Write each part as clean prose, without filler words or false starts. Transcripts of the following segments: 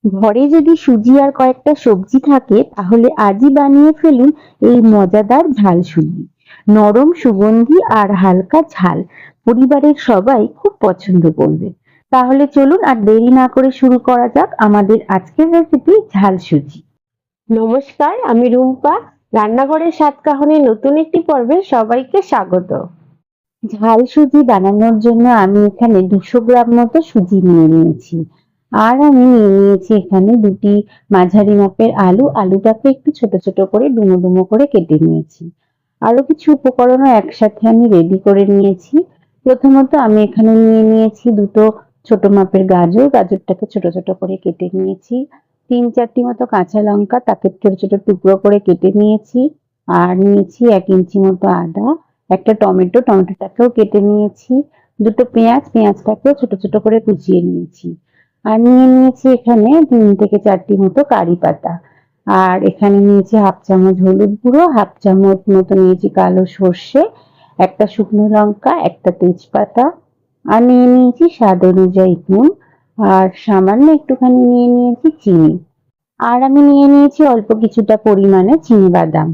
ঘরে যদি সুজি আর কয়েকটা সবজি থাকে তাহলে আজই বানিয়ে ফেলুন এই মজাদার ঝাল সুজি। নরম সুগন্ধি আর হালকা ঝাল, পরিবারের সবাই খুব পছন্দ করবে। তাহলে চলুন আর দেরি না করে শুরু করা যাক আমাদের আজকের রেসিপি ঝাল সুজি। নমস্কার, আমি রুম্পা। রান্নাঘরের সাতকাহনের নতুন একটি পর্বে সবাইকে স্বাগত। ঝাল সুজি বানানোর জন্য আমি এখানে 200 গ্রাম মতো সুজি নিয়ে নিয়েছি। আর আমি নিয়ে নিয়েছি এখানে দুটি মাঝারি মাপের আলু। আলুটাকে একটু ছোট ছোট করে ডুমো ডুমো করে কেটে নিয়েছি। আরো কিছু উপকরণও একসাথে আমি রেডি করে নিয়েছি। প্রথমত আমি এখানে নিয়ে নিয়েছি দুটো ছোট মাপের গাজর। গাজরটাকে ছোট ছোট করে কেটে নিয়েছি। 3-4টি মতো কাঁচা লঙ্কা, তাকে ছোট ছোট টুকরো করে কেটে নিয়েছি। আর নিয়েছি 1 ইঞ্চি মতো আদা। একটা টমেটো, টমেটোটাকেও কেটে নিয়েছি। দুটো পেঁয়াজ, পেঁয়াজটাকেও ছোট ছোট করে কুচিয়ে নিয়েছি। আর নিয়ে নিয়েছি এখানে 3 থেকে 4টি মতো কারি পাতা। আর এখানে নিয়েছি হাফ চামচ হলুদ গুঁড়ো, হাফ চামচ মতো নিয়েছি কালো সর্ষে, একটা শুকনো লঙ্কা, একটা তেজপাতা। আর নিয়ে নিয়েছি স্বাদ অনুযায়ী নুন। আর সামান্য একটুখানি নিয়ে নিয়েছি চিনি। আর আমি নিয়ে নিয়েছি অল্প কিছুটা পরিমাণে চিনিবাদাম।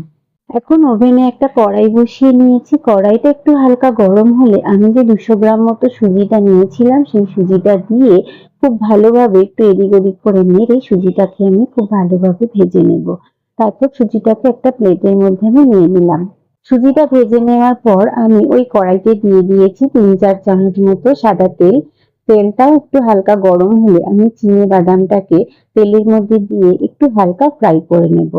এখন ওভেনে একটা কড়াই বসিয়ে নিয়েছি। কড়াইটা একটু হালকা গরম হলে আমি যে 200 গ্রাম মতো সুজিটা নিয়েছিলাম সেই সুজিটা দিয়ে খুব ভালোভাবে একটু এদিক ওদিক করে নেড়ে সুজিটাকে আমি খুব ভালোভাবে ভেজে নেব। তারপর সুজিটাকে একটা প্লেটের মধ্যে আমি নিয়ে নিলাম। সুজিটা ভেজে নেওয়ার পর আমি ওই কড়াইতে দিয়ে দিয়েছি 3-4 চামচ মতো সাদা তেল। তেলটাও একটু হালকা গরম হলে আমি বাদামটাকে তেলের মধ্যে দিয়ে একটু হালকা ফ্রাই করে নেব।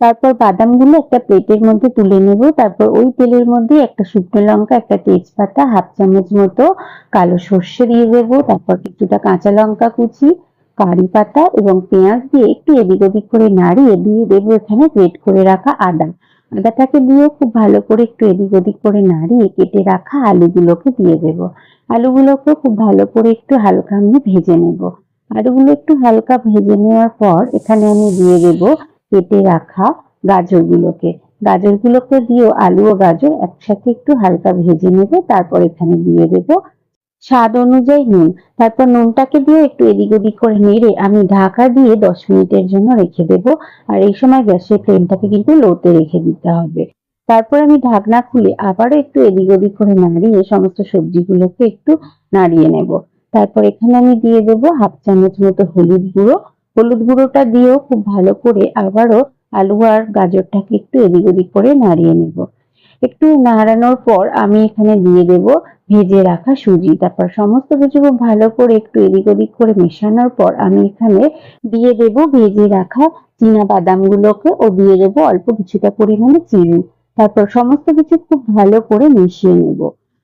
তারপর বাদামগুলো একটা প্লেটের মধ্যে তুলে নেব। তারপর ওই তেলের মধ্যে একটা শুকনো লঙ্কা, একটা তেজপাতা, হাফ চামচ মতো কালো সর্ষে দিয়ে দেবো। তারপর কিছুটা কাঁচা লঙ্কা কুচি, কারি পাতা এবং পেঁয়াজ দিয়ে একটু এদিক ওদিক করে নাড়িয়ে দিয়ে দেবো এখানে গ্রেট করে রাখা আদা। আদাটাকে দিয়ে খুব ভালো করে একটু এদিক ওদিক করে নাড়িয়ে কেটে রাখা আলুগুলোকে দিয়ে দেবো। আলুগুলোকে খুব ভালো করে একটু হালকা আমি ভেজে নেব। আলুগুলো একটু হালকা ভেজে নেওয়ার পর এখানে আমি দিয়ে দেবো কেটে রাখা গাজরগুলোকে। গাজরগুলোকে দিয়েও আলু ও গাজর একসাথে একটু হালকা ভেজে নেব। তারপর এখানে দিয়ে দেব স্বাদ অনুযায়ী নুন। তারপর নুনটাকে দিয়ে একটু এদিক ওদিক করে নেড়ে আমি ঢাকা দিয়ে 10 মিনিটের জন্য রেখে দেব। আর এই সময় গ্যাসের ফ্লেমটাকে কিন্তু লোতে রেখে দিতে হবে। তারপর আমি ঢাকনা খুলে আবারও একটু এদিক ওদিক করে নাড়িয়ে সমস্ত সবজিগুলোকে একটু নাড়িয়ে নেব। তারপর এখানে আমি দিয়ে দেব হাফ চামচ মতো হলুদ গুঁড়ো। হলুদ গুঁড়োটা দিয়েও খুব ভালো করে আবারও আলু আর গাজরটাকে একটু এদিক ওদিক করে নাড়িয়ে নেব। একটু নাড়ানোর পর আমি এখানে দিয়ে দেব ভেজে রাখা সুজি। তারপর সমস্ত কিছু খুব ভালো করে একটু এদিক ওদিক করে মেশানোর পর আমি এখানে দিয়ে দেব ভেজে রাখা বাদামগুলোকে ও দিয়ে দেব অল্প কিছুটা পরিমাণে চিনি। তারপর সমস্ত কিছু খুব ভালো করে মিশিয়ে নেব।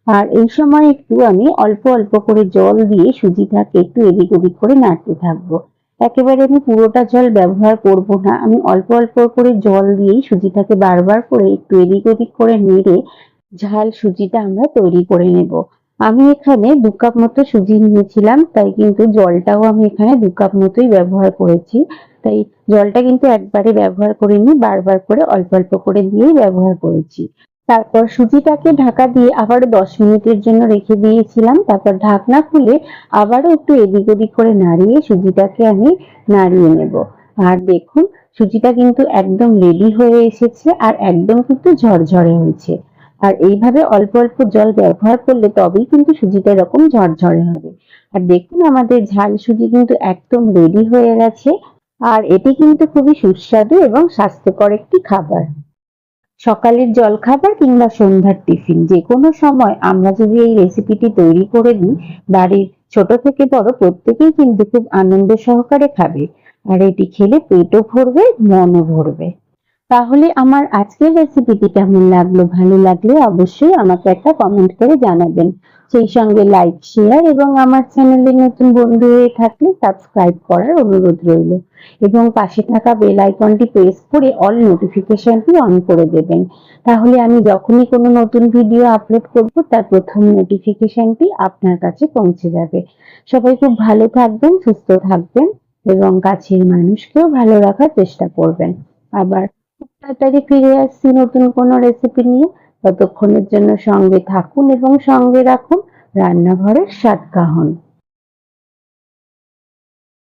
আর এই সময় একটু আমি অল্প অল্প করে জল দিয়ে সুজিটাকে একটু এদিক ওদিক করে নাড়তে থাকবো। একেবারে আমি পুরোটা জল ব্যবহার করব না। আমি অল্প অল্প করে জল দিয়েই সুজিটাকে বারবার করে একটু এদিক ওদিক করে নেড়ে ঝাল সুজিটা আমরা তৈরি করে নেব। আমি এখানে 2 কাপ মতো সুজি নিয়েছিলাম, তাই কিন্তু জলটাও আমি এখানে 2 কাপ মতোই ব্যবহার করেছি। তাই জলটা কিন্তু একবারে ব্যবহার করিনি, বারবার করে অল্প অল্প করে দিয়েই ব্যবহার করেছি। তারপর সুজিটাকে ঢাকা দিয়ে আবারও 10 মিনিটের জন্য রেখে দিয়েছিলাম। তারপর ঢাকনা খুলে আবারও একটু এদিক ওদিক করে নাড়িয়ে সুজিটাকে আমি নাড়িয়ে নেব। আর দেখুন সুজিটা কিন্তু একদম রেডি হয়ে এসেছে আর একদম কিন্তু ঝরঝরে হয়েছে। আর এইভাবে অল্প অল্প জল ব্যবহার করলে তবেই কিন্তু সুজিটা এরকম ঝরঝরে হবে। আর দেখুন আমাদের ঝাল সুজি কিন্তু একদম রেডি হয়ে গেছে। আর এটি কিন্তু খুবই সুস্বাদু এবং স্বাস্থ্যকর একটি খাবার। সকালের জলখাবার কিংবা সন্ধ্যার টিফিন যেকোনো সময় আমরা যদি এই রেসিপিটি তৈরি করে দিই, বাড়ির ছোট থেকে বড় প্রত্যেকেই কিন্তু খুব আনন্দ সহকারে খাবে। আর এটি খেলে পেটও ভরবে, মনও ভরবে। তাহলে আমার আজকের রেসিপিটি কেমন লাগলো? ভালো লাগলে অবশ্যই আমাকে একটা কমেন্ট করে জানাবেন। সেই সঙ্গে লাইক, শেয়ার এবং আমার চ্যানেলে নতুন বন্ধু হয়ে থাকলে সাবস্ক্রাইব করার অনুরোধ রইল। এবং পাশে থাকা বেল আইকনটি প্রেস করে অল নোটিফিকেশনটি অন করে দেবেন। তাহলে আমি যখনই কোনো নতুন ভিডিও আপলোড করব তার প্রথম নোটিফিকেশনটি আপনার কাছে পৌঁছে যাবে। সবাই খুব ভালো থাকবেন, সুস্থ থাকবেন এবং কাছের মানুষকেও ভালো রাখার চেষ্টা করবেন। আবার খুব তাড়াতাড়ি ফিরে আসছি নতুন কোনো রেসিপি নিয়ে। ততক্ষণের জন্য সঙ্গে থাকুন এবং সঙ্গে রাখুন রান্নাঘরের সাতকাহন।